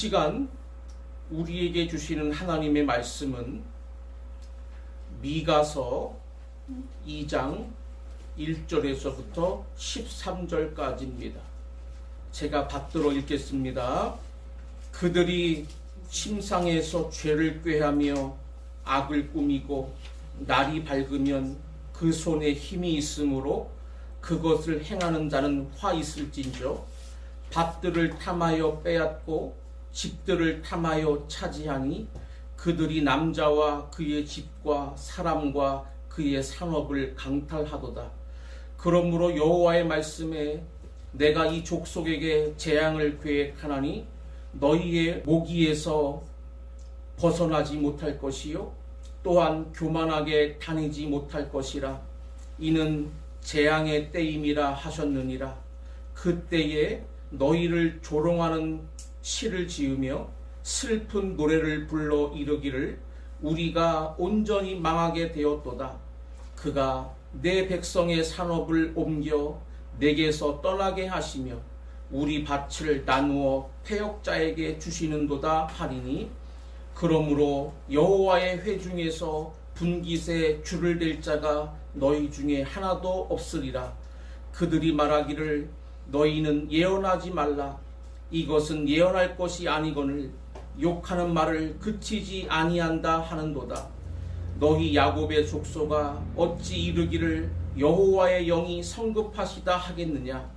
시간 우리에게 주시는 하나님의 말씀은 미가서 2장 1절에서부터 13절까지입니다. 제가 받들어 읽겠습니다. 그들이 침상에서 죄를 꾀하며 악을 꾸미고 날이 밝으면 그 손에 힘이 있으므로 그것을 행하는 자는 화 있을진저 밭들을 탐하여 빼앗고 집들을 탐하여 차지하니 그들이 남자와 그의 집과 사람과 그의 산업을 강탈하도다. 그러므로 여호와의 말씀에 내가 이 족속에게 재앙을 계획하나니 너희의 모기에서 벗어나지 못할 것이요 또한 교만하게 다니지 못할 것이라. 이는 재앙의 때임이라 하셨느니라. 그때에 너희를 조롱하는 시를 지으며 슬픈 노래를 불러 이르기를 우리가 온전히 망하게 되었도다. 그가 내 백성의 산업을 옮겨 내게서 떠나게 하시며 우리 밭을 나누어 패역자에게 주시는도다 하리니 그러므로 여호와의 회중에서 분깃에 줄을 댈 자가 너희 중에 하나도 없으리라. 그들이 말하기를 너희는 예언하지 말라. 이것은 예언할 것이 아니거늘 욕하는 말을 그치지 아니한다 하는도다. 너희 야곱의 족속아 어찌 이르기를 여호와의 영이 성급하시다 하겠느냐.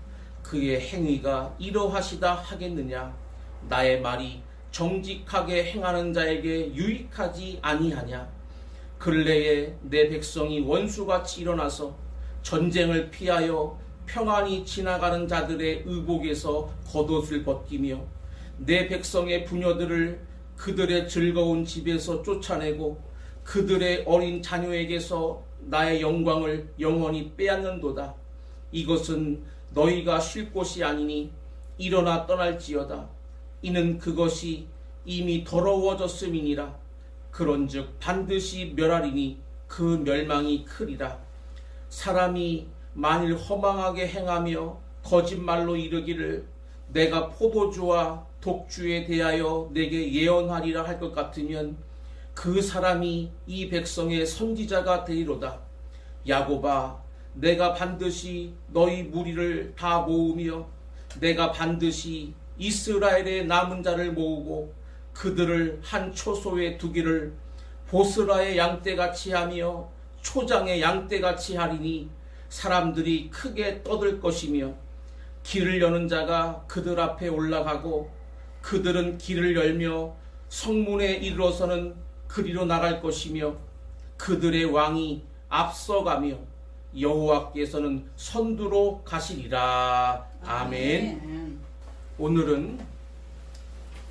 그의 행위가 이러하시다 하겠느냐. 나의 말이 정직하게 행하는 자에게 유익하지 아니하냐. 근래에 내 백성이 원수같이 일어나서 전쟁을 피하여 평안히 지나가는 자들의 의복에서 겉옷을 벗기며 내 백성의 부녀들을 그들의 즐거운 집에서 쫓아내고 그들의 어린 자녀에게서 나의 영광을 영원히 빼앗는도다. 이것은 너희가 쉴 곳이 아니니 일어나 떠날지어다. 이는 그것이 이미 더러워졌음이니라. 그런즉 반드시 멸하리니 그 멸망이 크리라. 사람이 만일 허망하게 행하며 거짓말로 이르기를 내가 포도주와 독주에 대하여 내게 예언하리라 할 것 같으면 그 사람이 이 백성의 선지자가 되리로다. 야곱아 내가 반드시 너희 무리를 다 모으며 내가 반드시 이스라엘의 남은 자를 모으고 그들을 한 초소에 두기를 보스라의 양떼같이 하며 초장의 양떼같이 하리니 사람들이 크게 떠들 것이며 길을 여는 자가 그들 앞에 올라가고 그들은 길을 열며 성문에 이르러서는 그리로 나갈 것이며 그들의 왕이 앞서가며 여호와께서는 선두로 가시리라. 아멘. 오늘은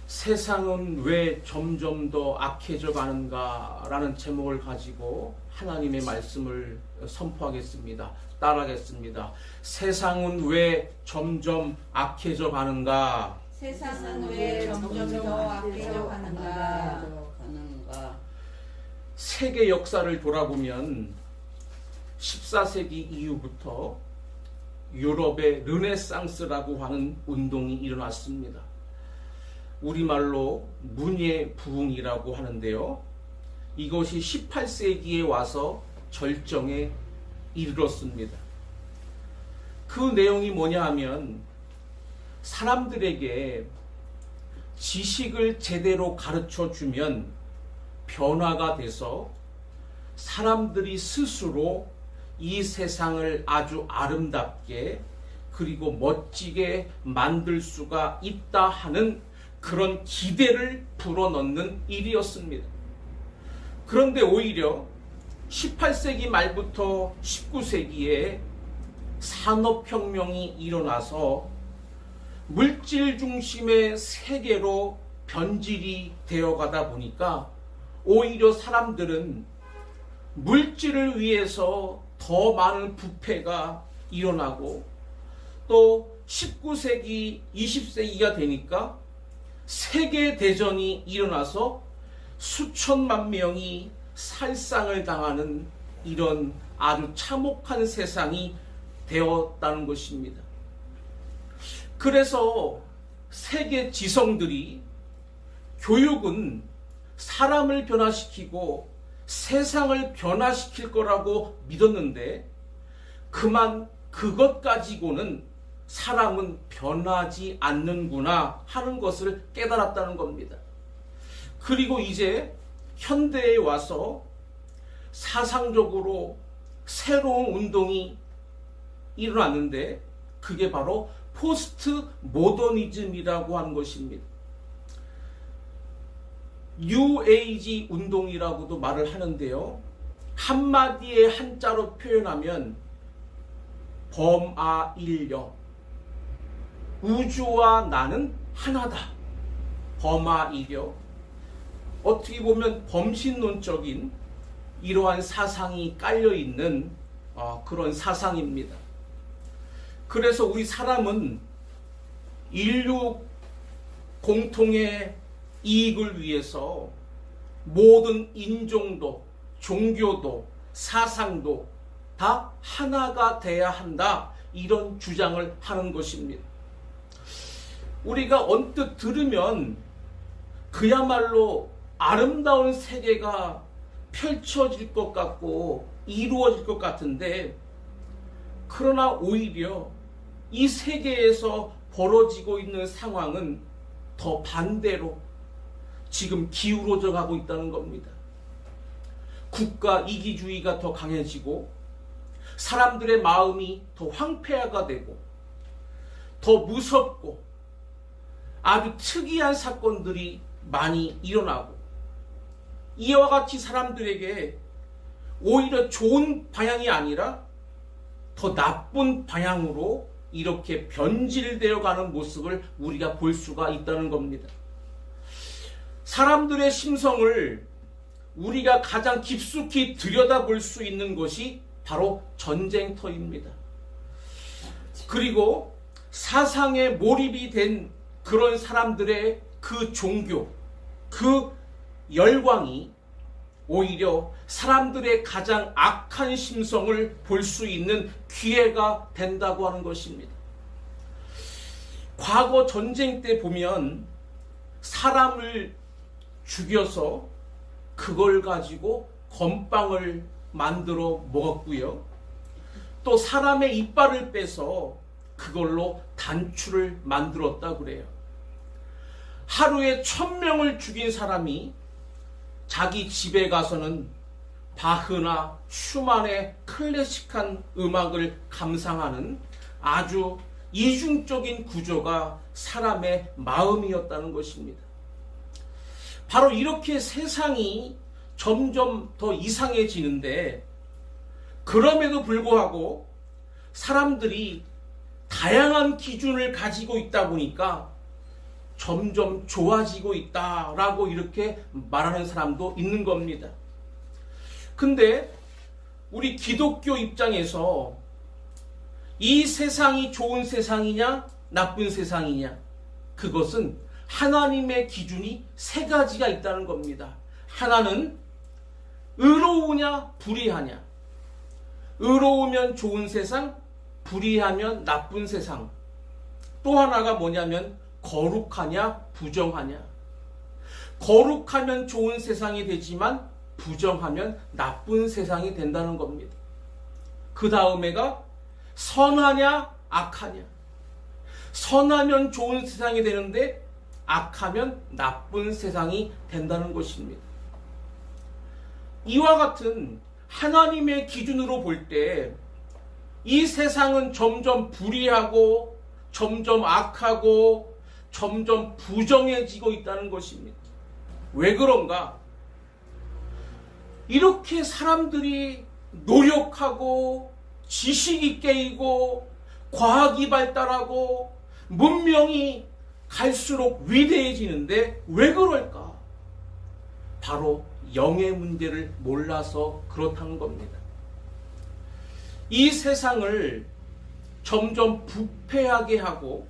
세상은 왜 점점 더 악해져 가는가 라는 제목을 가지고 하나님의 말씀을 선포하겠습니다. 따라하겠습니다. 세상은 왜 점점 악해져 가는가? 세상은 왜 점점 더 악해져 가는가? 세계 역사를 돌아보면 14세기 이후부터 유럽의 르네상스라고 하는 운동이 일어났습니다. 우리말로 문예 부흥이라고 하는데요. 이것이 18세기에 와서 절정에 이르렀습니다. 그 내용이 뭐냐 하면 사람들에게 지식을 제대로 가르쳐 주면 변화가 돼서 사람들이 스스로 이 세상을 아주 아름답게 그리고 멋지게 만들 수가 있다 하는 그런 기대를 불어넣는 일이었습니다. 그런데 오히려 18세기 말부터 19세기에 산업혁명이 일어나서 물질 중심의 세계로 변질이 되어가다 보니까 오히려 사람들은 물질을 위해서 더 많은 부패가 일어나고 또 19세기, 20세기가 되니까 세계대전이 일어나서 수천만 명이 살상을 당하는 이런 아주 참혹한 세상이 되었다는 것입니다. 그래서 세계 지성들이 교육은 사람을 변화시키고 세상을 변화시킬 거라고 믿었는데 그만 그것 가지고는 사람은 변하지 않는구나 하는 것을 깨달았다는 겁니다. 그리고 이제 현대에 와서 사상적으로 새로운 운동이 일어났는데 그게 바로 포스트 모더니즘이라고 하는 것입니다. 뉴에이지 운동이라고도 말을 하는데요. 한마디의 한자로 표현하면 범아일여, 우주와 나는 하나다. 범아일여. 어떻게 보면 범신론적인 이러한 사상이 깔려있는 그런 사상입니다. 그래서 우리 사람은 인류 공통의 이익을 위해서 모든 인종도, 종교도, 사상도 다 하나가 돼야 한다. 이런 주장을 하는 것입니다. 우리가 언뜻 들으면 그야말로 아름다운 세계가 펼쳐질 것 같고 이루어질 것 같은데, 그러나 오히려 이 세계에서 벌어지고 있는 상황은 더 반대로 지금 기울어져 가고 있다는 겁니다. 국가 이기주의가 더 강해지고 사람들의 마음이 더 황폐화가 되고 더 무섭고 아주 특이한 사건들이 많이 일어나고, 이와 같이 사람들에게 오히려 좋은 방향이 아니라 더 나쁜 방향으로 이렇게 변질되어 가는 모습을 우리가 볼 수가 있다는 겁니다. 사람들의 심성을 우리가 가장 깊숙이 들여다볼 수 있는 것이 바로 전쟁터입니다. 그리고 사상에 몰입이 된 그런 사람들의 그 종교, 그 열광이 오히려 사람들의 가장 악한 심성을 볼 수 있는 기회가 된다고 하는 것입니다. 과거 전쟁 때 보면 사람을 죽여서 그걸 가지고 건빵을 만들어 먹었고요. 또 사람의 이빨을 빼서 그걸로 단추를 만들었다 그래요. 하루에 1000명을 죽인 사람이 자기 집에 가서는 바흐나 슈만의 클래식한 음악을 감상하는 아주 이중적인 구조가 사람의 마음이었다는 것입니다. 바로 이렇게 세상이 점점 더 이상해지는데, 그럼에도 불구하고 사람들이 다양한 기준을 가지고 있다 보니까 점점 좋아지고 있다라고 이렇게 말하는 사람도 있는 겁니다. 근데 우리 기독교 입장에서 이 세상이 좋은 세상이냐 나쁜 세상이냐, 그것은 하나님의 기준이 3가지가 있다는 겁니다. 하나는 의로우냐 불의하냐. 의로우면 좋은 세상, 불의하면 나쁜 세상. 또 하나가 뭐냐면 거룩하냐 부정하냐. 거룩하면 좋은 세상이 되지만 부정하면 나쁜 세상이 된다는 겁니다. 그 다음에가 선하냐 악하냐. 선하면 좋은 세상이 되는데 악하면 나쁜 세상이 된다는 것입니다. 이와 같은 하나님의 기준으로 볼 때 이 세상은 점점 불의하고 점점 악하고 점점 부정해지고 있다는 것입니다. 왜 그런가? 이렇게 사람들이 노력하고 지식이 깨이고 과학이 발달하고 문명이 갈수록 위대해지는데 왜 그럴까? 바로 영의 문제를 몰라서 그렇다는 겁니다. 이 세상을 점점 부패하게 하고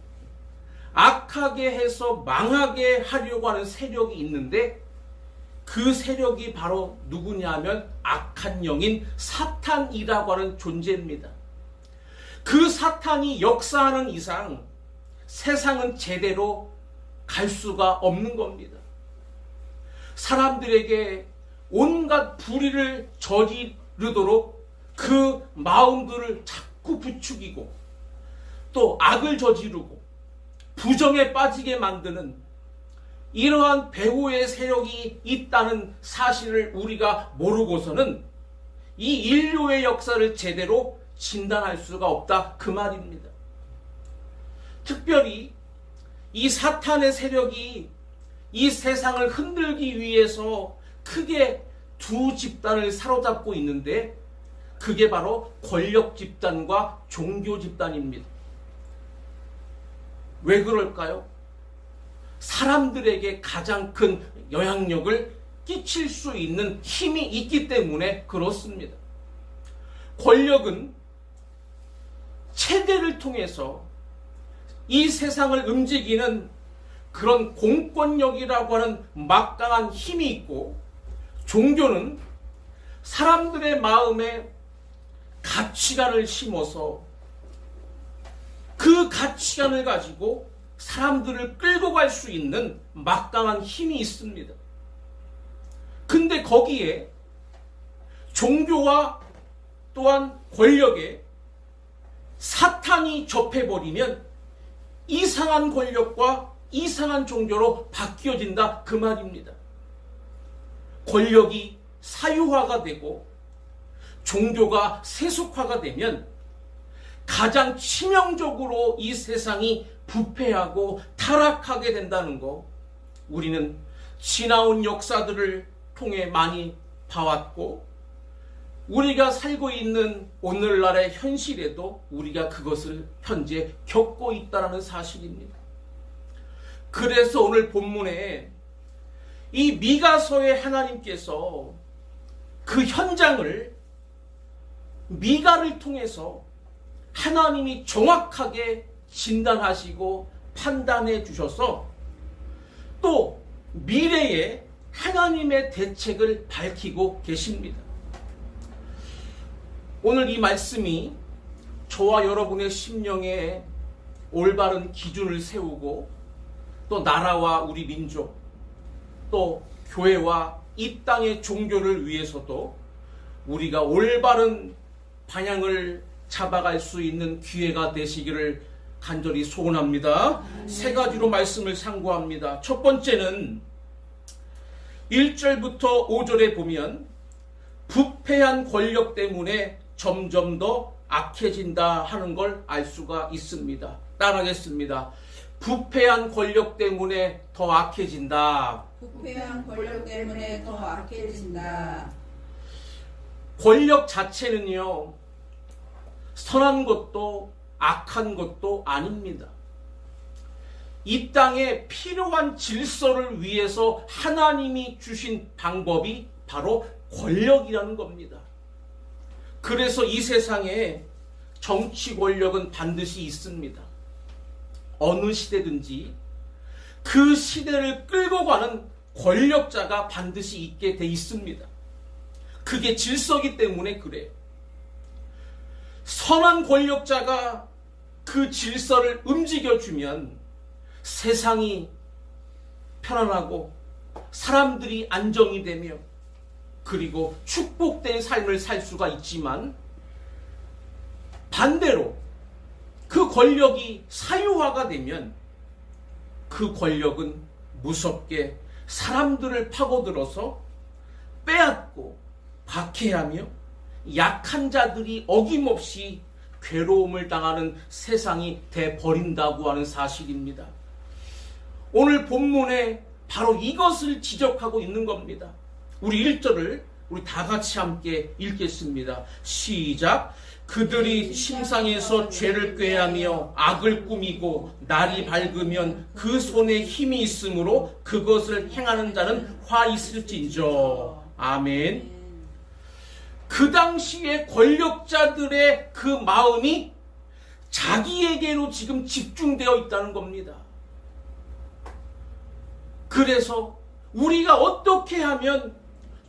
악하게 해서 망하게 하려고 하는 세력이 있는데, 그 세력이 바로 누구냐 하면 악한 영인 사탄이라고 하는 존재입니다. 그 사탄이 역사하는 이상 세상은 제대로 갈 수가 없는 겁니다. 사람들에게 온갖 불의를 저지르도록 그 마음들을 자꾸 부추기고 또 악을 저지르고 부정에 빠지게 만드는 이러한 배후의 세력이 있다는 사실을 우리가 모르고서는 이 인류의 역사를 제대로 진단할 수가 없다, 그 말입니다. 특별히 이 사탄의 세력이 이 세상을 흔들기 위해서 크게 두 집단을 사로잡고 있는데 그게 바로 권력 집단과 종교 집단입니다. 왜 그럴까요? 사람들에게 가장 큰 영향력을 끼칠 수 있는 힘이 있기 때문에 그렇습니다. 권력은 체계를 통해서 이 세상을 움직이는 그런 공권력이라고 하는 막강한 힘이 있고, 종교는 사람들의 마음에 가치관을 심어서 그 가치관을 가지고 사람들을 끌고 갈 수 있는 막강한 힘이 있습니다. 근데 거기에 종교와 또한 권력에 사탄이 접해버리면 이상한 권력과 이상한 종교로 바뀌어진다, 그 말입니다. 권력이 사유화가 되고 종교가 세속화가 되면 가장 치명적으로 이 세상이 부패하고 타락하게 된다는 거, 우리는 지나온 역사들을 통해 많이 봐왔고 우리가 살고 있는 오늘날의 현실에도 우리가 그것을 현재 겪고 있다는 사실입니다. 그래서 오늘 본문에 이 미가서의 하나님께서 그 현장을 미가를 통해서 하나님이 정확하게 진단하시고 판단해 주셔서 또 미래에 하나님의 대책을 밝히고 계십니다. 오늘 이 말씀이 저와 여러분의 심령에 올바른 기준을 세우고 또 나라와 우리 민족 또 교회와 이 땅의 종교를 위해서도 우리가 올바른 방향을 잡아갈 수 있는 기회가 되시기를 간절히 소원합니다. 세 가지로 말씀을 상고합니다. 첫 번째는 1절부터 5절에 보면 부패한 권력 때문에 점점 더 악해진다 하는 걸 알 수가 있습니다. 따라하겠습니다. 부패한 권력 때문에 더 악해진다. 부패한 권력 때문에 더 악해진다. 권력 자체는요, 선한 것도 악한 것도 아닙니다. 이 땅에 필요한 질서를 위해서 하나님이 주신 방법이 바로 권력이라는 겁니다. 그래서 이 세상에 정치 권력은 반드시 있습니다. 어느 시대든지 그 시대를 끌고 가는 권력자가 반드시 있게 돼 있습니다. 그게 질서이기 때문에 그래요. 선한 권력자가 그 질서를 움직여주면 세상이 편안하고 사람들이 안정이 되며 그리고 축복된 삶을 살 수가 있지만, 반대로 그 권력이 사유화가 되면 그 권력은 무섭게 사람들을 파고들어서 빼앗고 박해하며 약한 자들이 어김없이 괴로움을 당하는 세상이 돼버린다고 하는 사실입니다. 오늘 본문에 바로 이것을 지적하고 있는 겁니다. 우리 1절을 우리 다 같이 함께 읽겠습니다. 시작. 그들이 침상에서 죄를 꾀하며 악을 꾸미고 날이 밝으면 그 손에 힘이 있으므로 그것을 행하는 자는 화 있을진저. 아멘. 그 당시에 권력자들의 그 마음이 자기에게로 지금 집중되어 있다는 겁니다. 그래서 우리가 어떻게 하면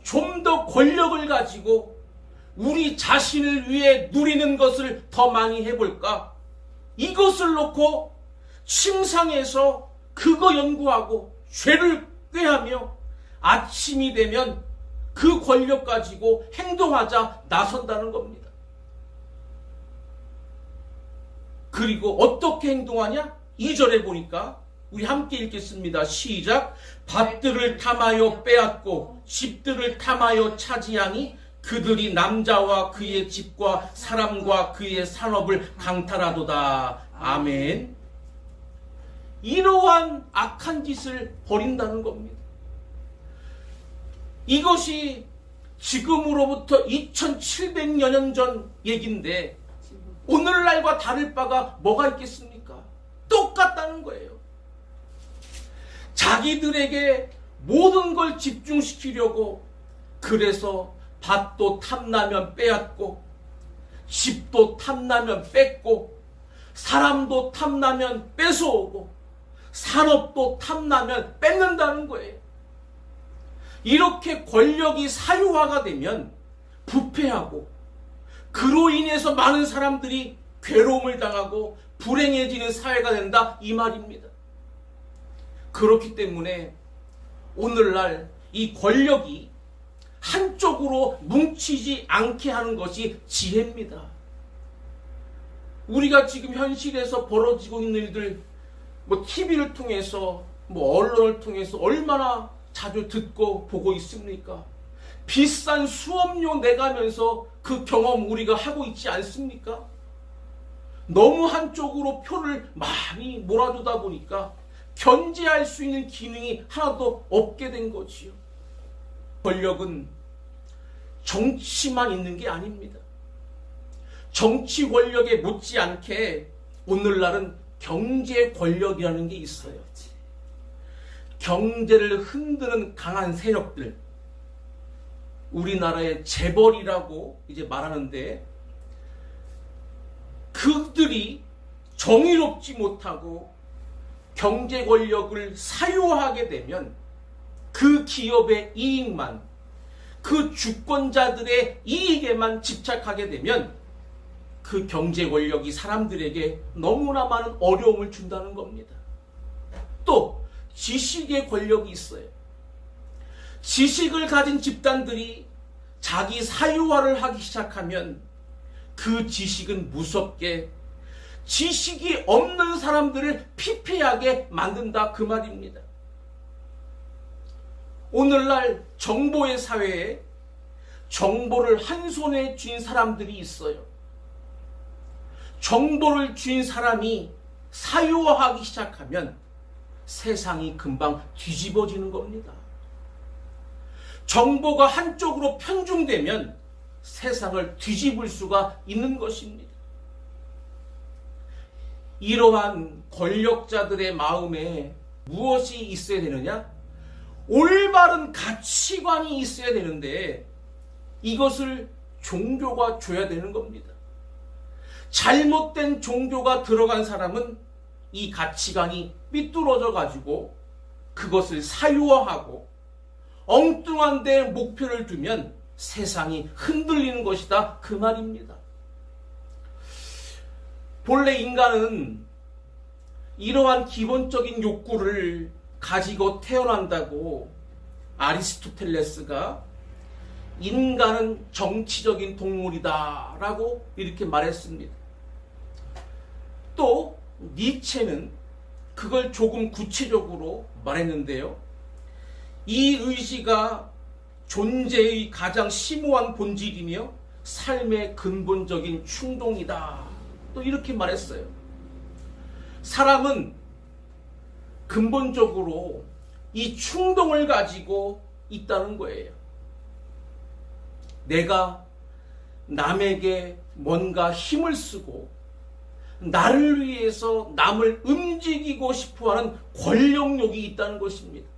좀 더 권력을 가지고 우리 자신을 위해 누리는 것을 더 많이 해볼까? 이것을 놓고 침상에서 그거 연구하고 죄를 꾀하며 아침이 되면 그 권력 가지고 행동하자 나선다는 겁니다. 그리고 어떻게 행동하냐? 2절에 보니까 우리 함께 읽겠습니다. 시작. 밭들을 탐하여 빼앗고 집들을 탐하여 차지하니 그들이 남자와 그의 집과 사람과 그의 산업을 강탈하도다. 아멘. 이러한 악한 짓을 벌인다는 겁니다. 이것이 지금으로부터 2700여 년 전 얘기인데 오늘날과 다를 바가 뭐가 있겠습니까? 똑같다는 거예요. 자기들에게 모든 걸 집중시키려고 그래서 밭도 탐나면 빼앗고 집도 탐나면 뺏고 사람도 탐나면 뺏어오고 산업도 탐나면 뺏는다는 거예요. 이렇게 권력이 사유화가 되면 부패하고 그로 인해서 많은 사람들이 괴로움을 당하고 불행해지는 사회가 된다 이 말입니다. 그렇기 때문에 오늘날 이 권력이 한쪽으로 뭉치지 않게 하는 것이 지혜입니다. 우리가 지금 현실에서 벌어지고 있는 일들 TV를 통해서 언론을 통해서 얼마나 자주 듣고 보고 있습니까? 비싼 수업료 내가면서 그 경험 우리가 하고 있지 않습니까? 너무 한쪽으로 표를 많이 몰아주다 보니까 견제할 수 있는 기능이 하나도 없게 된 거지요. 권력은 정치만 있는 게 아닙니다. 정치 권력에 못지않게 오늘날은 경제 권력이라는 게 있어요. 경제를 흔드는 강한 세력들, 우리나라의 재벌이라고 이제 말하는데 그들이 정의롭지 못하고 경제 권력을 사유하게 되면 그 기업의 이익만, 그 주권자들의 이익에만 집착하게 되면 그 경제 권력이 사람들에게 너무나 많은 어려움을 준다는 겁니다. 또 지식의 권력이 있어요. 지식을 가진 집단들이 자기 사유화를 하기 시작하면 그 지식은 무섭게 지식이 없는 사람들을 피폐하게 만든다 그 말입니다. 오늘날 정보의 사회에 정보를 한 손에 쥔 사람들이 있어요. 정보를 쥔 사람이 사유화하기 시작하면 세상이 금방 뒤집어지는 겁니다. 정보가 한쪽으로 편중되면 세상을 뒤집을 수가 있는 것입니다. 이러한 권력자들의 마음에 무엇이 있어야 되느냐? 올바른 가치관이 있어야 되는데 이것을 종교가 줘야 되는 겁니다. 잘못된 종교가 들어간 사람은 이 가치관이 삐뚤어져 가지고 그것을 사유화하고 엉뚱한 데 목표를 두면 세상이 흔들리는 것이다 그 말입니다. 본래 인간은 이러한 기본적인 욕구를 가지고 태어난다고 아리스토텔레스가 인간은 정치적인 동물이다 라고 이렇게 말했습니다. 또 니체는 그걸 조금 구체적으로 말했는데요. 이 의지가 존재의 가장 심오한 본질이며 삶의 근본적인 충동이다. 또 이렇게 말했어요. 사람은 근본적으로 이 충동을 가지고 있다는 거예요. 내가 남에게 뭔가 힘을 쓰고 나를 위해서 남을 움직이고 싶어하는 권력욕이 있다는 것입니다.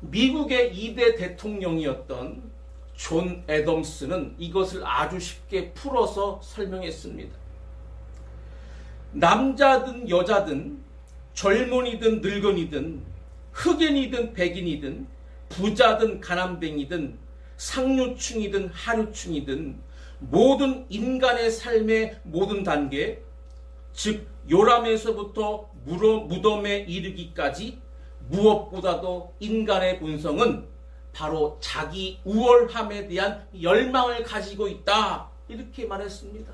미국의 2대 대통령이었던 존 애덤스는 이것을 아주 쉽게 풀어서 설명했습니다. 남자든 여자든 젊은이든 늙은이든 흑인이든 백인이든 부자든 가난뱅이든 상류층이든 하류층이든 모든 인간의 삶의 모든 단계, 즉 요람에서부터 무덤에 이르기까지 무엇보다도 인간의 본성은 바로 자기 우월함에 대한 열망을 가지고 있다. 이렇게 말했습니다.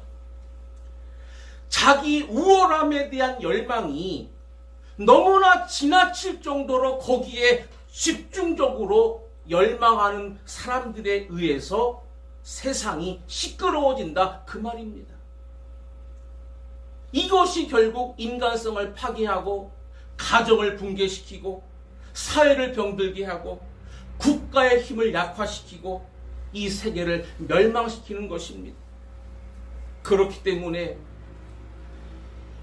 자기 우월함에 대한 열망이 너무나 지나칠 정도로 거기에 집중적으로 열망하는 사람들에 의해서 세상이 시끄러워진다. 그 말입니다. 이것이 결국 인간성을 파괴하고 가정을 붕괴시키고 사회를 병들게 하고 국가의 힘을 약화시키고 이 세계를 멸망시키는 것입니다. 그렇기 때문에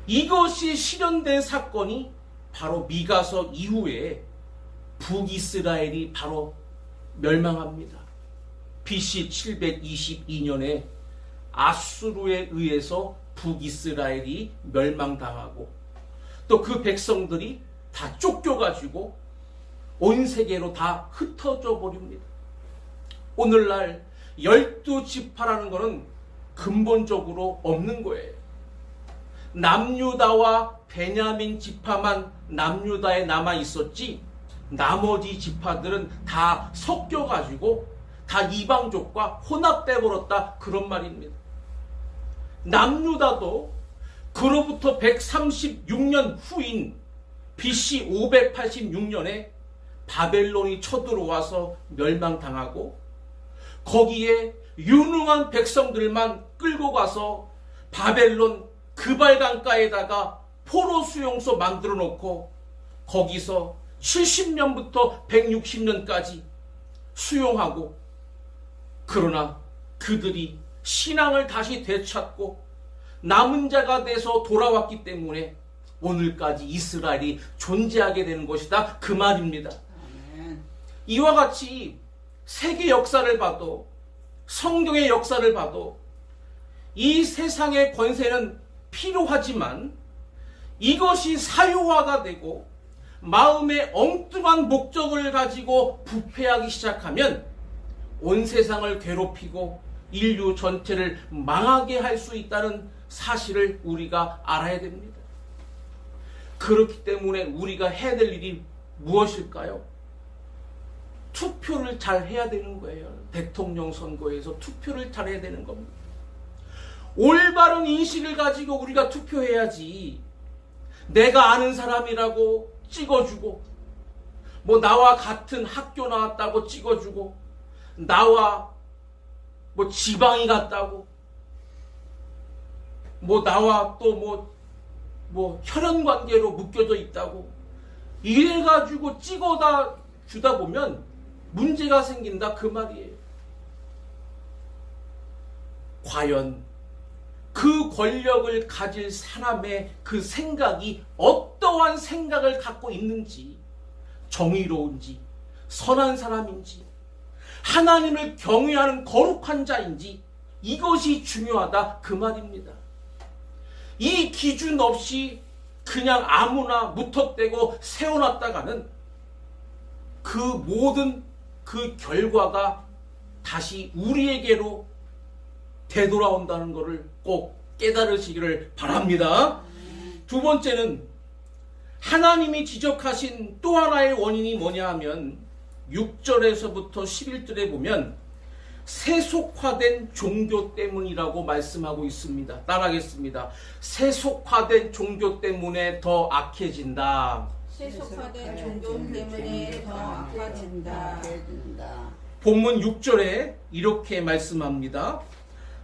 이것이 실현된 사건이 바로 미가서 이후에 북이스라엘이 바로 멸망합니다. BC 722년에 아수르에 의해서 북이스라엘이 멸망당하고 또 그 백성들이 다 쫓겨가지고 온 세계로 다 흩어져 버립니다. 오늘날 12지파라는 것은 근본적으로 없는 거예요. 남유다와 베냐민 지파만 남유다에 남아 있었지 나머지 지파들은 다 섞여가지고 다 이방족과 혼합돼 버렸다. 그런 말입니다. 남유다도 그로부터 136년 후인 BC 586년에 바벨론이 쳐들어와서 멸망당하고 거기에 유능한 백성들만 끌고 가서 바벨론 그발강가에다가 포로 수용소 만들어 놓고 거기서 70년부터 160년까지 수용하고 그러나 그들이 신앙을 다시 되찾고 남은 자가 돼서 돌아왔기 때문에 오늘까지 이스라엘이 존재하게 되는 것이다. 그 말입니다. 이와 같이 세계 역사를 봐도 성경의 역사를 봐도 이 세상의 권세는 필요하지만 이것이 사유화가 되고 마음의 엉뚱한 목적을 가지고 부패하기 시작하면 온 세상을 괴롭히고 인류 전체를 망하게 할 수 있다는 사실을 우리가 알아야 됩니다. 그렇기 때문에 우리가 해야 될 일이 무엇일까요? 투표를 잘 해야 되는 거예요. 대통령 선거에서 투표를 잘 해야 되는 겁니다. 올바른 인식을 가지고 우리가 투표해야지. 내가 아는 사람이라고 찍어주고 뭐 나와 같은 학교 나왔다고 찍어주고 나와 뭐 지방이 같다고 뭐 나와 또 뭐 혈연 관계로 묶여져 있다고 이래가지고 찍어다 주다 보면 문제가 생긴다. 그 말이에요. 과연 그 권력을 가질 사람의 그 생각이 어떠한 생각을 갖고 있는지, 정의로운지, 선한 사람인지, 하나님을 경외하는 거룩한 자인지, 이것이 중요하다. 그 말입니다. 이 기준 없이 그냥 아무나 무턱대고 세워놨다가는 그 모든 그 결과가 다시 우리에게로 되돌아온다는 것을 꼭 깨달으시기를 바랍니다. 두 번째는 하나님이 지적하신 또 하나의 원인이 뭐냐 하면 6절에서부터 11절에 보면 세속화된 종교 때문이라고 말씀하고 있습니다. 따라하겠습니다. 세속화된 종교 때문에 더 악해진다. 세속화된 종교 때문에 더 악화진다. 본문 6절에 이렇게 말씀합니다.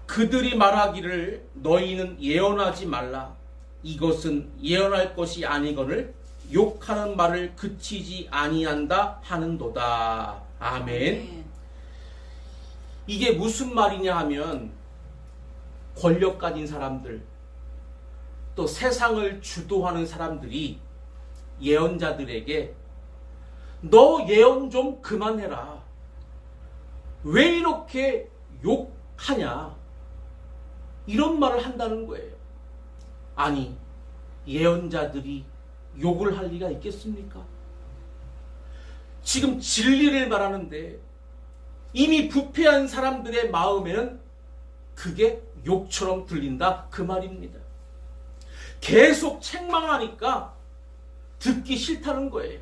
그들이 말하기를 너희는 예언하지 말라. 이것은 예언할 것이 아니거늘 욕하는 말을 그치지 아니한다 하는도다. 아멘. 이게 무슨 말이냐 하면 권력 가진 사람들 또 세상을 주도하는 사람들이 예언자들에게 너 예언 좀 그만해라. 왜 이렇게 욕하냐. 이런 말을 한다는 거예요. 아니, 예언자들이 욕을 할 리가 있겠습니까? 지금 진리를 말하는데 이미 부패한 사람들의 마음에는 그게 욕처럼 들린다. 그 말입니다. 계속 책망하니까 듣기 싫다는 거예요.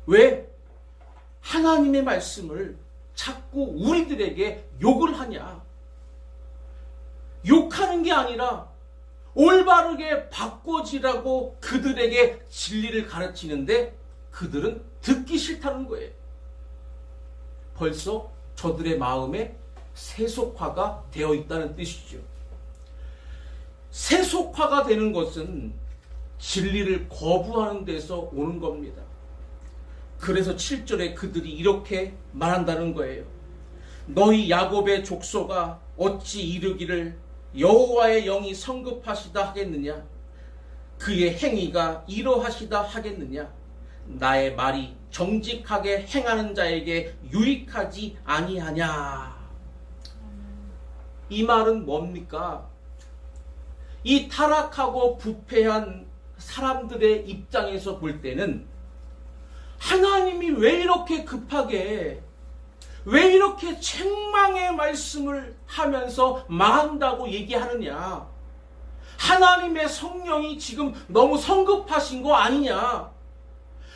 왜 하나님의 말씀을 자꾸 우리들에게 욕을 하냐? 욕하는 게 아니라 올바르게 바꿔지라고 그들에게 진리를 가르치는데 그들은 듣기 싫다는 거예요. 벌써 저들의 마음에 세속화가 되어 있다는 뜻이죠. 세속화가 되는 것은 진리를 거부하는 데서 오는 겁니다. 그래서 7절에 그들이 이렇게 말한다는 거예요. 너희 야곱의 족속아 어찌 이르기를 여호와의 영이 성급하시다 하겠느냐? 그의 행위가 이러하시다 하겠느냐? 나의 말이 정직하게 행하는 자에게 유익하지 아니하냐? 이 말은 뭡니까? 이 타락하고 부패한 사람들의 입장에서 볼 때는 하나님이 왜 이렇게 급하게, 왜 이렇게 책망의 말씀을 하면서 망한다고 얘기하느냐? 하나님의 성령이 지금 너무 성급하신 거 아니냐?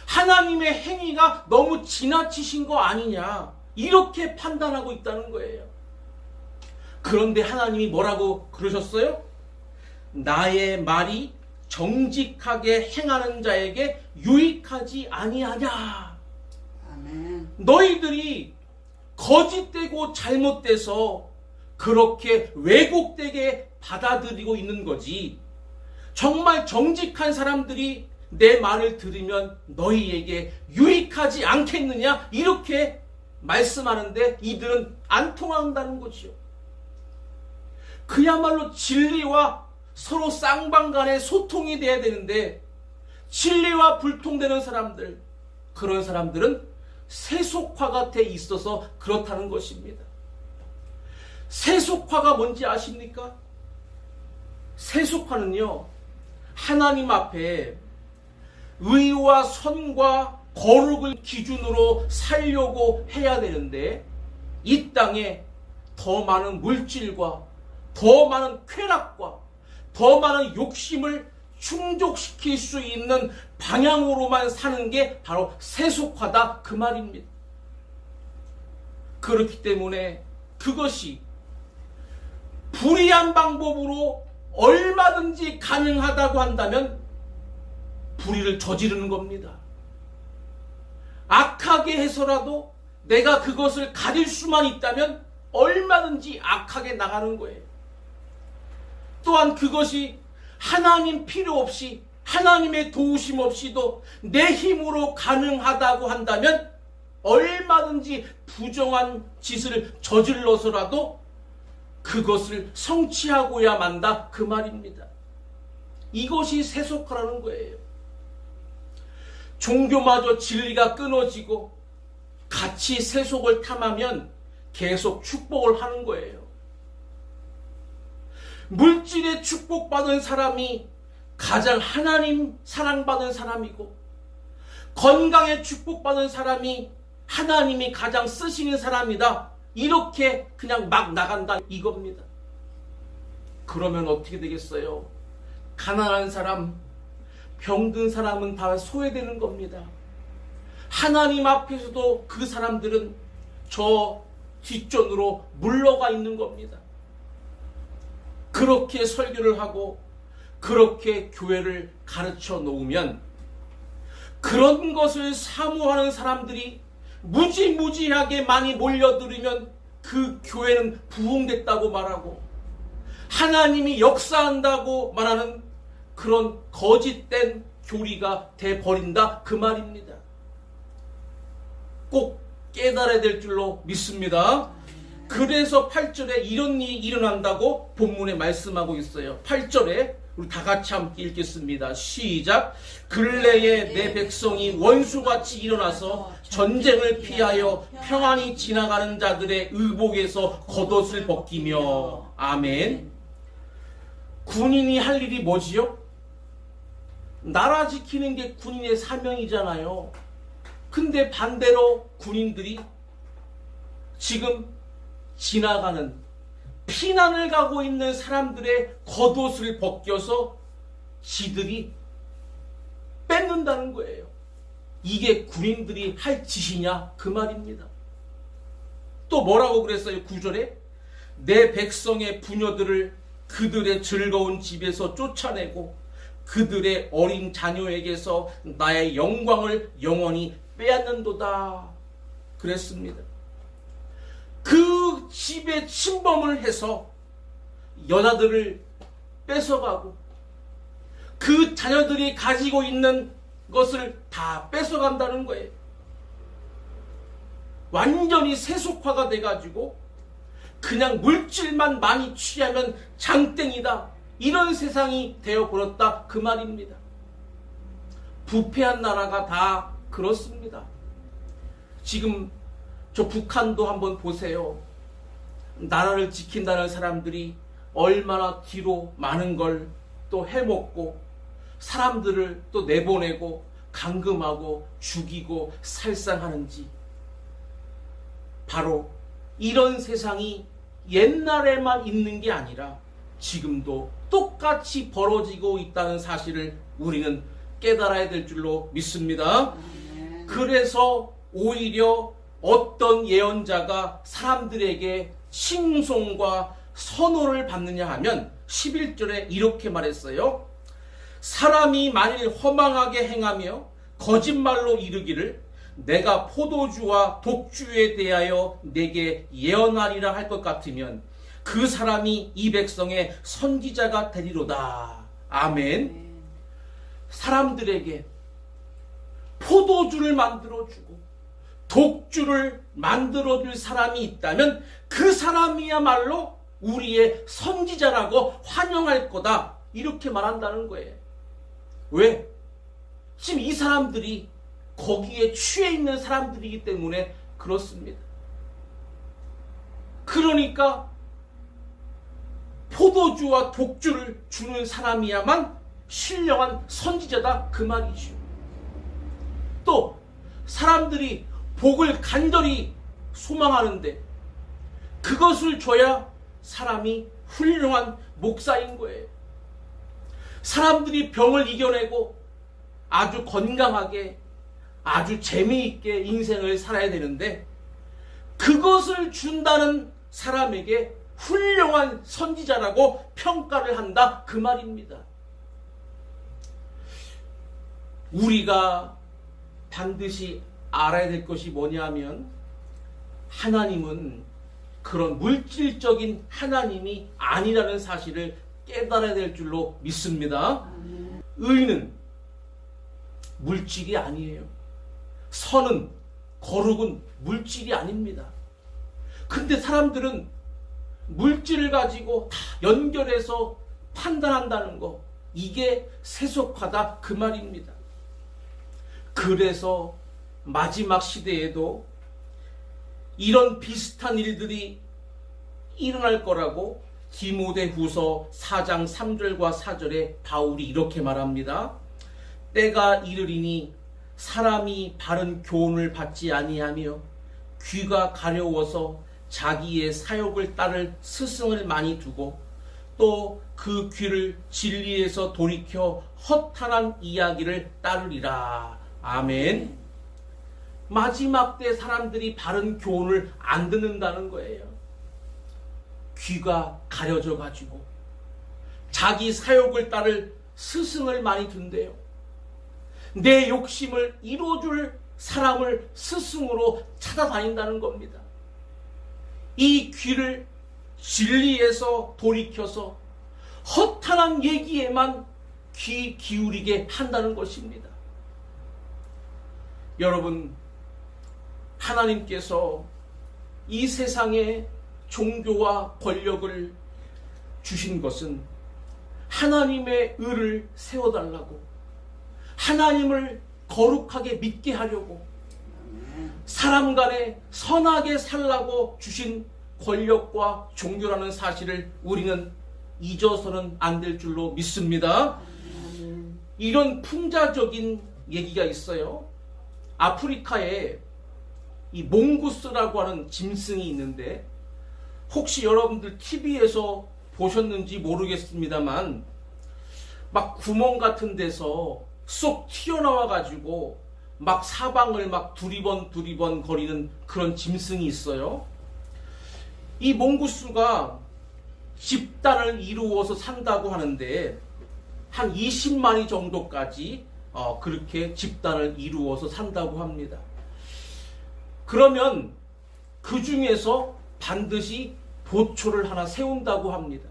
하나님의 행위가 너무 지나치신 거 아니냐? 이렇게 판단하고 있다는 거예요. 그런데 하나님이 뭐라고 그러셨어요? 나의 말이 정직하게 행하는 자에게 유익하지 아니하냐? 아멘. 너희들이 거짓되고 잘못돼서 그렇게 왜곡되게 받아들이고 있는 거지. 정말 정직한 사람들이 내 말을 들으면 너희에게 유익하지 않겠느냐? 이렇게 말씀하는데 이들은 안 통한다는 거죠. 그야말로 진리와 서로 쌍방간의 소통이 돼야 되는데 진리와 불통되는 사람들, 그런 사람들은 세속화가 돼 있어서 그렇다는 것입니다. 세속화가 뭔지 아십니까? 세속화는요, 하나님 앞에 의와 선과 거룩을 기준으로 살려고 해야 되는데 이 땅에 더 많은 물질과 더 많은 쾌락과 더 많은 욕심을 충족시킬 수 있는 방향으로만 사는 게 바로 세속화다, 그 말입니다. 그렇기 때문에 그것이 불의한 방법으로 얼마든지 가능하다고 한다면 불의를 저지르는 겁니다. 악하게 해서라도 내가 그것을 가질 수만 있다면 얼마든지 악하게 나가는 거예요. 또한 그것이 하나님 필요 없이, 하나님의 도우심 없이도 내 힘으로 가능하다고 한다면 얼마든지 부정한 짓을 저질러서라도 그것을 성취하고야 만다, 그 말입니다. 이것이 세속화라는 거예요. 종교마저 진리가 끊어지고 같이 세속을 탐하면 계속 축복을 하는 거예요. 물질에 축복받은 사람이 가장 하나님 사랑받은 사람이고, 건강에 축복받은 사람이 하나님이 가장 쓰시는 사람이다, 이렇게 그냥 막 나간다, 이겁니다. 그러면 어떻게 되겠어요? 가난한 사람, 병든 사람은 다 소외되는 겁니다. 하나님 앞에서도 그 사람들은 저 뒷전으로 물러가 있는 겁니다. 그렇게 설교를 하고 그렇게 교회를 가르쳐 놓으면 그런 것을 사모하는 사람들이 무지무지하게 많이 몰려들으면 그 교회는 부흥됐다고 말하고 하나님이 역사한다고 말하는 그런 거짓된 교리가 돼버린다, 그 말입니다. 꼭 깨달아야 될 줄로 믿습니다. 그래서 8절에 이런 일이 일어난다고 본문에 말씀하고 있어요. 8절에 우리 다 같이 함께 읽겠습니다. 시작. 근래에 내 백성이 원수같이 일어나서 전쟁을 피하여 평안히 지나가는 자들의 의복에서 겉옷을 벗기며. 아멘. 군인이 할 일이 뭐지요? 나라 지키는 게 군인의 사명이잖아요. 근데 반대로 군인들이 지금 지나가는, 피난을 가고 있는 사람들의 겉옷을 벗겨서 지들이 뺏는다는 거예요. 이게 군인들이 할 짓이냐 그 말입니다. 또 뭐라고 그랬어요? 9절에 내 백성의 부녀들을 그들의 즐거운 집에서 쫓아내고 그들의 어린 자녀에게서 나의 영광을 영원히 빼앗는도다 그랬습니다. 그 집에 침범을 해서 여자들을 뺏어가고 그 자녀들이 가지고 있는 것을 다 뺏어간다는 거예요. 완전히 세속화가 돼가지고 그냥 물질만 많이 취하면 장땡이다, 이런 세상이 되어버렸다 그 말입니다. 부패한 나라가 다 그렇습니다. 지금 저 북한도 한번 보세요. 나라를 지킨다는 사람들이 얼마나 뒤로 많은 걸 또 해먹고 사람들을 또 내보내고 감금하고 죽이고 살상하는지. 바로 이런 세상이 옛날에만 있는 게 아니라 지금도 똑같이 벌어지고 있다는 사실을 우리는 깨달아야 될 줄로 믿습니다. 그래서 오히려 어떤 예언자가 사람들에게 칭송과 선호를 받느냐 하면 11절에 이렇게 말했어요. 사람이 만일 허망하게 행하며 거짓말로 이르기를 내가 포도주와 독주에 대하여 내게 예언하리라 할 것 같으면 그 사람이 이 백성의 선지자가 되리로다. 아멘. 사람들에게 포도주를 만들어주고 독주를 만들어줄 사람이 있다면 그 사람이야말로 우리의 선지자라고 환영할 거다, 이렇게 말한다는 거예요. 왜? 지금 이 사람들이 거기에 취해 있는 사람들이기 때문에 그렇습니다. 그러니까 포도주와 독주를 주는 사람이야만 신령한 선지자다 그 말이죠. 또 사람들이 복을 간절히 소망하는데 그것을 줘야 사람이 훌륭한 목사인 거예요. 사람들이 병을 이겨내고 아주 건강하게 아주 재미있게 인생을 살아야 되는데 그것을 준다는 사람에게 훌륭한 선지자라고 평가를 한다 그 말입니다. 우리가 반드시 알아야 될 것이 뭐냐 하면 하나님은 그런 물질적인 하나님이 아니라는 사실을 깨달아야 될 줄로 믿습니다. 의는 물질이 아니에요. 선은, 거룩은 물질이 아닙니다. 근데 사람들은 물질을 가지고 다 연결해서 판단한다는 거, 이게 세속화다 그 말입니다. 그래서 마지막 시대에도 이런 비슷한 일들이 일어날 거라고 디모데후서 4장 3절과 4절에 바울이 이렇게 말합니다. 때가 이르리니 사람이 바른 교훈을 받지 아니하며 귀가 가려워서 자기의 사욕을 따를 스승을 많이 두고 또 그 귀를 진리에서 돌이켜 허탄한 이야기를 따르리라. 아멘. 마지막 때 사람들이 바른 교훈을 안 듣는다는 거예요. 귀가 가려져 가지고 자기 사욕을 따를 스승을 많이 둔대요. 내 욕심을 이뤄줄 사람을 스승으로 찾아다닌다는 겁니다. 이 귀를 진리에서 돌이켜서 허탄한 얘기에만 귀 기울이게 한다는 것입니다. 여러분, 하나님께서 이 세상에 종교와 권력을 주신 것은 하나님의 의를 세워달라고, 하나님을 거룩하게 믿게 하려고, 사람 간에 선하게 살라고 주신 권력과 종교라는 사실을 우리는 잊어서는 안 될 줄로 믿습니다. 이런 풍자적인 얘기가 있어요. 아프리카에 이 몽구스라고 하는 짐승이 있는데 혹시 여러분들 TV에서 보셨는지 모르겠습니다만 막 구멍 같은 데서 쏙 튀어나와 가지고 막 사방을 막 두리번 거리는 그런 짐승이 있어요. 이 몽구스가 집단을 이루어서 산다고 하는데 한 20마리 정도까지 그렇게 집단을 이루어서 산다고 합니다. 그러면 그 중에서 반드시 보초를 하나 세운다고 합니다.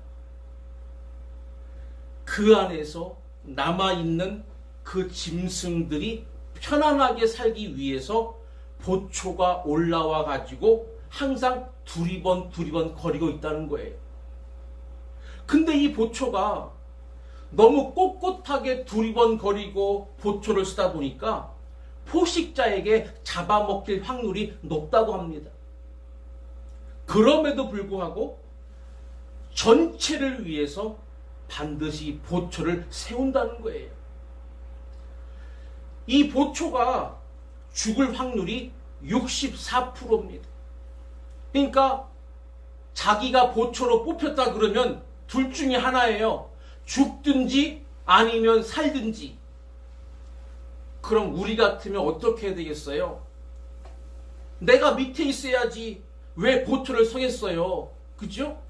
그 안에서 남아있는 그 짐승들이 편안하게 살기 위해서 보초가 올라와 가지고 항상 두리번 거리고 있다는 거예요. 근데 이 보초가 너무 꼿꼿하게 두리번 거리고 보초를 쓰다 보니까 포식자에게 잡아먹힐 확률이 높다고 합니다. 그럼에도 불구하고 전체를 위해서 반드시 보초를 세운다는 거예요. 이 보초가 죽을 확률이 64%입니다. 그러니까 자기가 보초로 뽑혔다 그러면 둘 중에 하나예요. 죽든지 아니면 살든지. 그럼 우리 같으면 어떻게 해야 되겠어요? 내가 밑에 있어야지 왜 보초를 서겠어요? 그죠?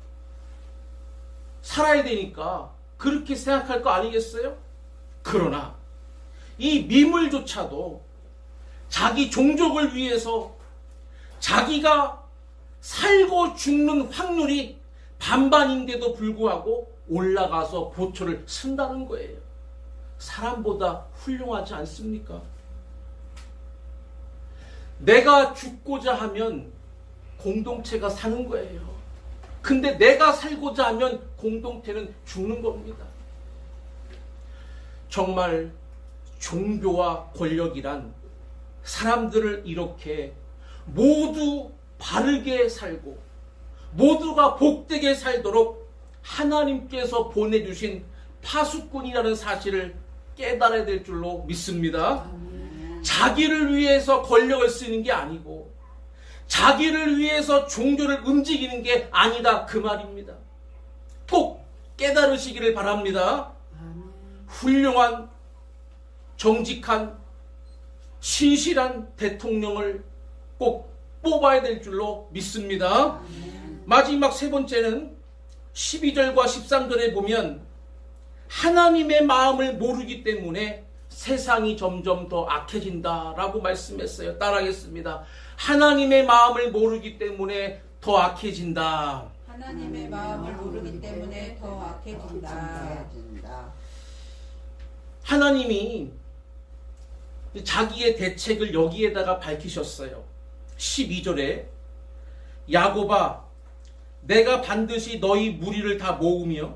살아야 되니까 그렇게 생각할 거 아니겠어요? 그러나 이 미물조차도 자기 종족을 위해서 자기가 살고 죽는 확률이 반반인데도 불구하고 올라가서 보초를 쓴다는 거예요. 사람보다 훌륭하지 않습니까? 내가 죽고자 하면 공동체가 사는 거예요. 근데 내가 살고자 하면 공동체는 죽는 겁니다. 정말 종교와 권력이란 사람들을 이렇게 모두 바르게 살고 모두가 복되게 살도록 하나님께서 보내주신 파수꾼이라는 사실을 깨달아야 될 줄로 믿습니다. 자기를 위해서 권력을 쓰는 게 아니고 자기를 위해서 종교를 움직이는 게 아니다 그 말입니다. 꼭 깨달으시기를 바랍니다. 훌륭한 정직한 신실한 대통령을 꼭 뽑아야 될 줄로 믿습니다. 마지막 세 번째는 12절과 13절에 보면 하나님의 마음을 모르기 때문에 세상이 점점 더 악해진다라고 말씀했어요. 따라하겠습니다. 하나님의 마음을 모르기 때문에 더 악해진다. 하나님의 마음을 모르기 때문에 더 악해진다. 하나님이 자기의 대책을 여기에다가 밝히셨어요. 12절에 야곱아 내가 반드시 너희 무리를 다 모으며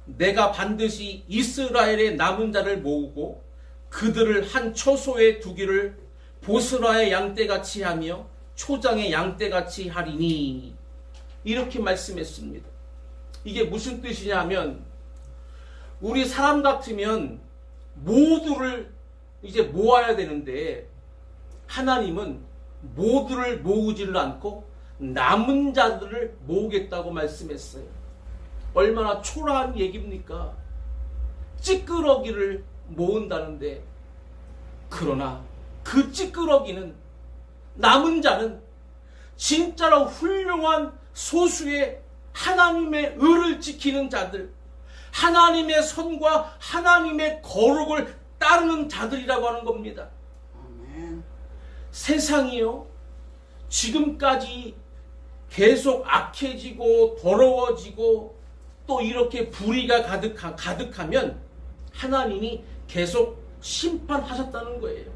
내가 반드시 이스라엘의 남은 자를 모으고 그들을 한 처소에 두기를 보스라의 양떼같이 하며 초장의 양떼같이 하리니 이렇게 말씀했습니다. 이게 무슨 뜻이냐면 우리 사람 같으면 모두를 이제 모아야 되는데 하나님은 모두를 모으지를 않고 남은 자들을 모으겠다고 말씀했어요. 얼마나 초라한 얘기입니까? 찌끄러기를 모은다는데 그러나 그 찌끄러기는 남은 자는 진짜로 훌륭한 소수의 하나님의 의를 지키는 자들 하나님의 선과 하나님의 거룩을 따르는 자들이라고 하는 겁니다. 아멘. 세상이요 지금까지 계속 악해지고 더러워지고 또 이렇게 불의가 가득하면 하나님이 계속 심판하셨다는 거예요.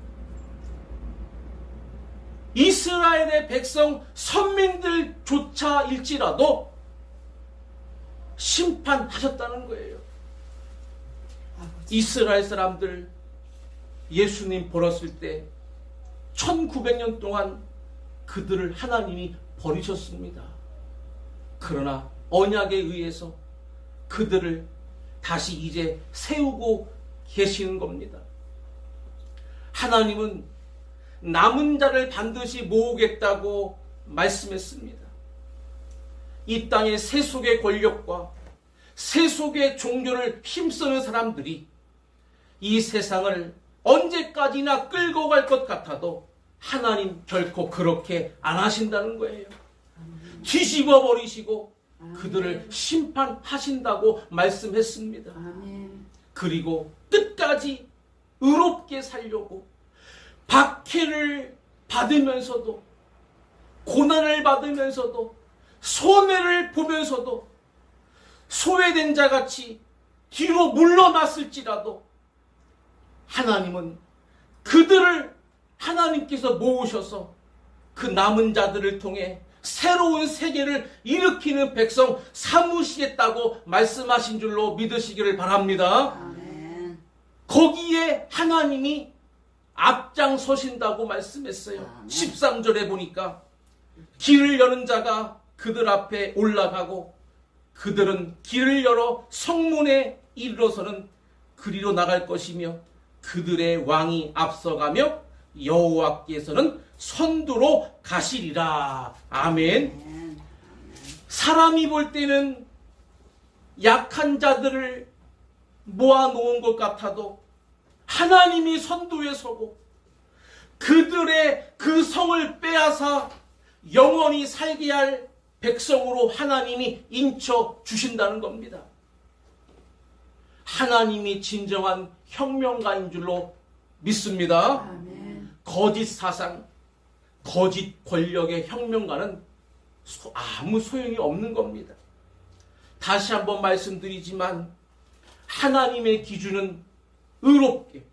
이스라엘의 백성 선민들조차일지라도 심판하셨다는 거예요. 이스라엘 사람들 예수님 벌었을 때 1900년 동안 그들을 하나님이 버리셨습니다. 그러나 언약에 의해서 그들을 다시 이제 세우고 계시는 겁니다. 하나님은 남은 자를 반드시 모으겠다고 말씀했습니다. 이 땅의 세속의 권력과 세속의 종교를 힘쓰는 사람들이 이 세상을 언제까지나 끌고 갈 것 같아도 하나님 결코 그렇게 안 하신다는 거예요. 뒤집어 버리시고 그들을 심판하신다고 말씀했습니다. 아멘. 그리고 끝까지 의롭게 살려고 박해를 받으면서도 고난을 받으면서도 손해를 보면서도 소외된 자같이 뒤로 물러났을지라도 하나님은 그들을 하나님께서 모으셔서 그 남은 자들을 통해 새로운 세계를 일으키는 백성 삼으시겠다고 말씀하신 줄로 믿으시기를 바랍니다. 아멘. 거기에 하나님이 앞장서신다고 말씀했어요. 아멘. 13절에 보니까 길을 여는 자가 그들 앞에 올라가고 그들은 길을 열어 성문에 이르러서는 그리로 나갈 것이며 그들의 왕이 앞서가며 여호와께서는 선두로 가시리라. 아멘. 아멘. 사람이 볼 때는 약한 자들을 모아놓은 것 같아도 하나님이 선두에 서고 그들의 그 성을 빼앗아 영원히 살게 할 백성으로 하나님이 인쳐 주신다는 겁니다. 하나님이 진정한 혁명가인 줄로 믿습니다. 아멘. 거짓 사상, 거짓 권력의 혁명가는 아무 소용이 없는 겁니다. 다시 한번 말씀드리지만 하나님의 기준은 의롭게,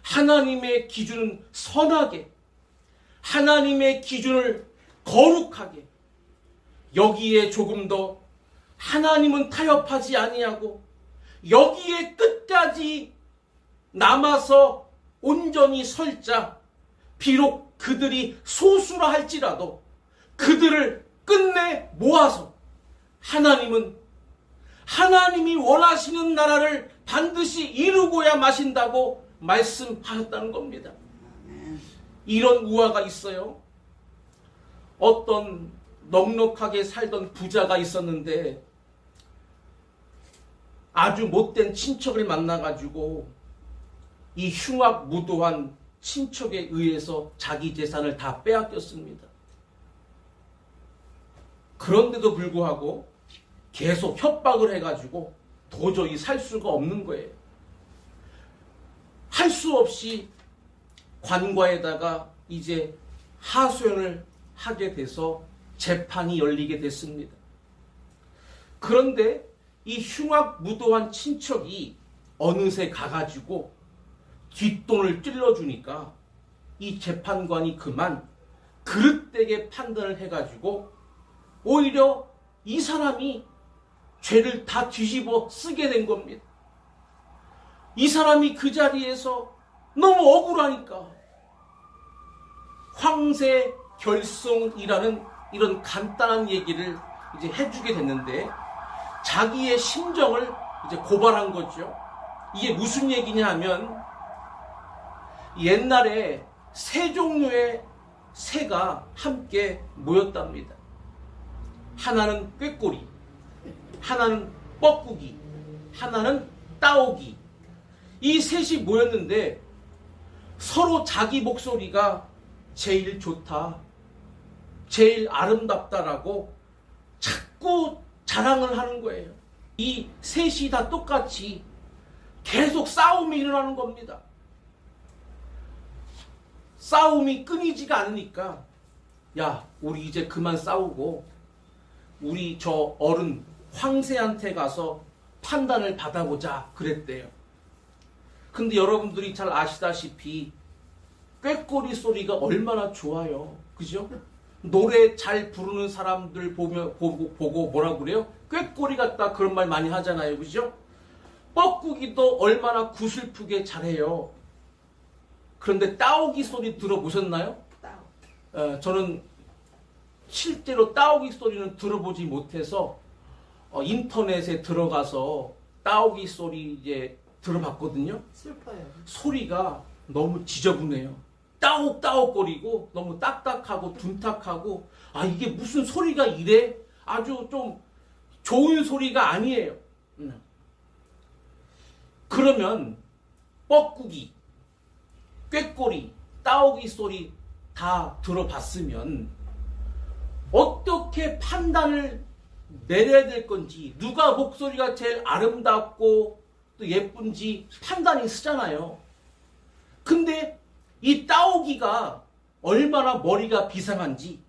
하나님의 기준은 선하게, 하나님의 기준을 거룩하게, 여기에 조금 더 하나님은 타협하지 아니하고 여기에 끝까지 남아서 온전히 설자, 비록 그들이 소수라 할지라도 그들을 끝내 모아서 하나님은 하나님이 원하시는 나라를 반드시 이루고야 마신다고 말씀하셨다는 겁니다. 이런 우화가 있어요. 어떤 넉넉하게 살던 부자가 있었는데 아주 못된 친척을 만나가지고 이 흉악무도한 친척에 의해서 자기 재산을 다 빼앗겼습니다. 그런데도 불구하고 계속 협박을 해가지고 도저히 살 수가 없는 거예요. 할 수 없이 관과에다가 이제 하소연을 하게 돼서 재판이 열리게 됐습니다. 그런데 이 흉악무도한 친척이 어느새 가가지고 뒷돈을 찔러주니까 이 재판관이 그만 그릇되게 판단을 해가지고 오히려 이 사람이 죄를 다 뒤집어 쓰게 된 겁니다. 이 사람이 그 자리에서 너무 억울하니까 황새 결송이라는 이런 간단한 얘기를 이제 해주게 됐는데 자기의 심정을 이제 고발한 거죠. 이게 무슨 얘기냐 하면 옛날에 세 종류의 새가 함께 모였답니다. 하나는 꾀꼬리, 하나는 뻐꾸기, 하나는 따오기. 이 셋이 모였는데 서로 자기 목소리가 제일 좋다, 제일 아름답다라고 자꾸 자랑을 하는 거예요. 이 셋이 다 똑같이 계속 싸움이 일어나는 겁니다. 싸움이 끊이지가 않으니까 야, 우리 이제 그만 싸우고 우리 저 어른 황새한테 가서 판단을 받아보자 그랬대요. 근데 여러분들이 잘 아시다시피 꾀꼬리 소리가 얼마나 좋아요. 그죠? 노래 잘 부르는 사람들 보고 뭐라 그래요? 꾀꼬리 같다 그런 말 많이 하잖아요. 그죠? 뻐꾸기도 얼마나 구슬프게 잘해요. 그런데 따오기 소리 들어보셨나요? 저는 실제로 따오기 소리는 들어보지 못해서 인터넷에 들어가서 따오기 소리 이제 들어봤거든요. 슬퍼요. 소리가 너무 지저분해요. 따옥따옥거리고 너무 딱딱하고 둔탁하고 아 이게 무슨 소리가 이래? 아주 좀 좋은 소리가 아니에요. 그러면 뻐꾸기 꾀꼬리, 따오기 소리 다 들어봤으면 어떻게 판단을 내려야 될 건지, 누가 목소리가 제일 아름답고 또 예쁜지 판단이 쓰잖아요. 근데 이 따오기가 얼마나 머리가 비상한지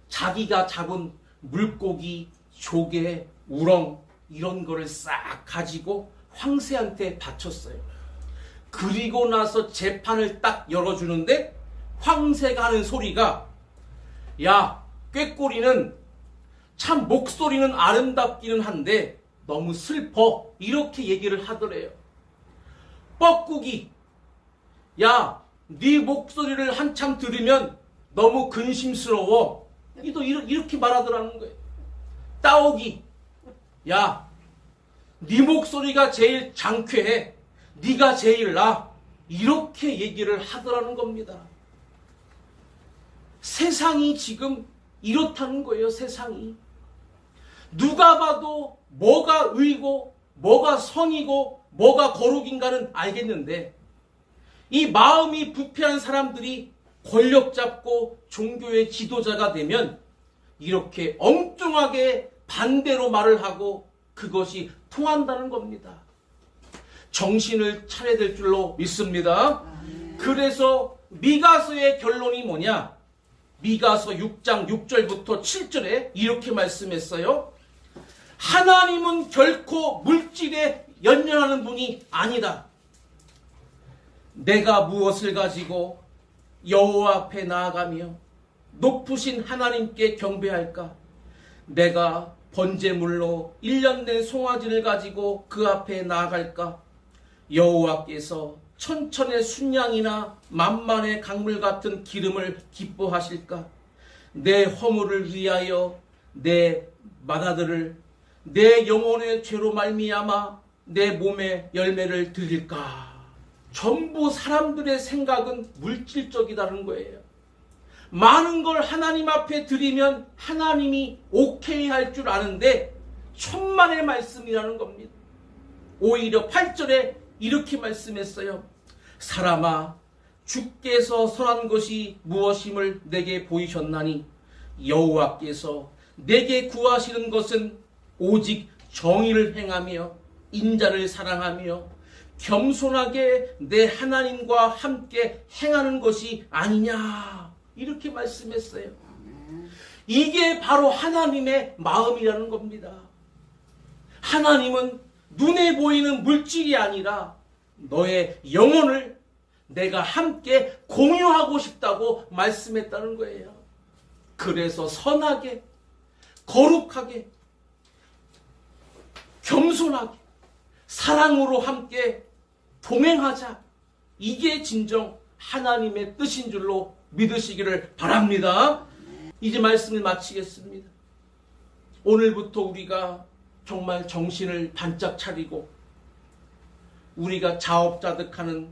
자기가 잡은 물고기, 조개, 우렁 이런 거를 싹 가지고 황새한테 바쳤어요. 그리고 나서 재판을 딱 열어주는데 황새가 하는 소리가, 야, 꾀꼬리는 참 목소리는 아름답기는 한데 너무 슬퍼, 이렇게 얘기를 하더래요. 뻐꾸기, 야, 네 목소리를 한참 들으면 너무 근심스러워, 또 이렇게 말하더라는 거예요. 따오기, 야, 네 목소리가 제일 장쾌해, 네가 제일 나, 이렇게 얘기를 하더라는 겁니다. 세상이 지금 이렇다는 거예요. 세상이 누가 봐도 뭐가 의고 뭐가 선이고 뭐가 거룩인가는 알겠는데, 이 마음이 부패한 사람들이 권력 잡고 종교의 지도자가 되면 이렇게 엉뚱하게 반대로 말을 하고 그것이 통한다는 겁니다. 정신을 차려야 될 줄로 믿습니다. 그래서 미가서의 결론이 뭐냐? 미가서 6장 6절부터 7절에 이렇게 말씀했어요. 하나님은 결코 물질에 연연하는 분이 아니다. 내가 무엇을 가지고 여호와 앞에 나아가며 높으신 하나님께 경배할까? 내가 번제물로 1년 된 송아지를 가지고 그 앞에 나아갈까? 여호와께서 천천의 순양이나 만만의 강물 같은 기름을 기뻐하실까? 내 허물을 위하여 내 맏아들을 내 영혼의 죄로 말미암아 내 몸의 열매를 드릴까? 전부 사람들의 생각은 물질적이라는 거예요. 많은 걸 하나님 앞에 드리면 하나님이 오케이 할 줄 아는데 천만의 말씀이라는 겁니다. 오히려 8절에 이렇게 말씀했어요. 사람아, 주께서 선한 것이 무엇임을 내게 보이셨나니 여호와께서 내게 구하시는 것은 오직 정의를 행하며 인자를 사랑하며 겸손하게 내 하나님과 함께 행하는 것이 아니냐, 이렇게 말씀했어요. 이게 바로 하나님의 마음이라는 겁니다. 하나님은 눈에 보이는 물질이 아니라 너의 영혼을 내가 함께 공유하고 싶다고 말씀했다는 거예요. 그래서 선하게, 거룩하게, 겸손하게, 사랑으로 함께 동행하자. 이게 진정 하나님의 뜻인 줄로 믿으시기를 바랍니다. 이제 말씀을 마치겠습니다. 오늘부터 우리가 정말 정신을 반짝 차리고 우리가 자업자득하는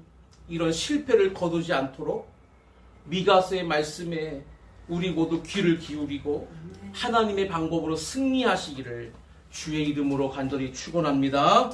이런 실패를 거두지 않도록 미가서의 말씀에 우리 모두 귀를 기울이고 하나님의 방법으로 승리하시기를 주의 이름으로 간절히 축원합니다.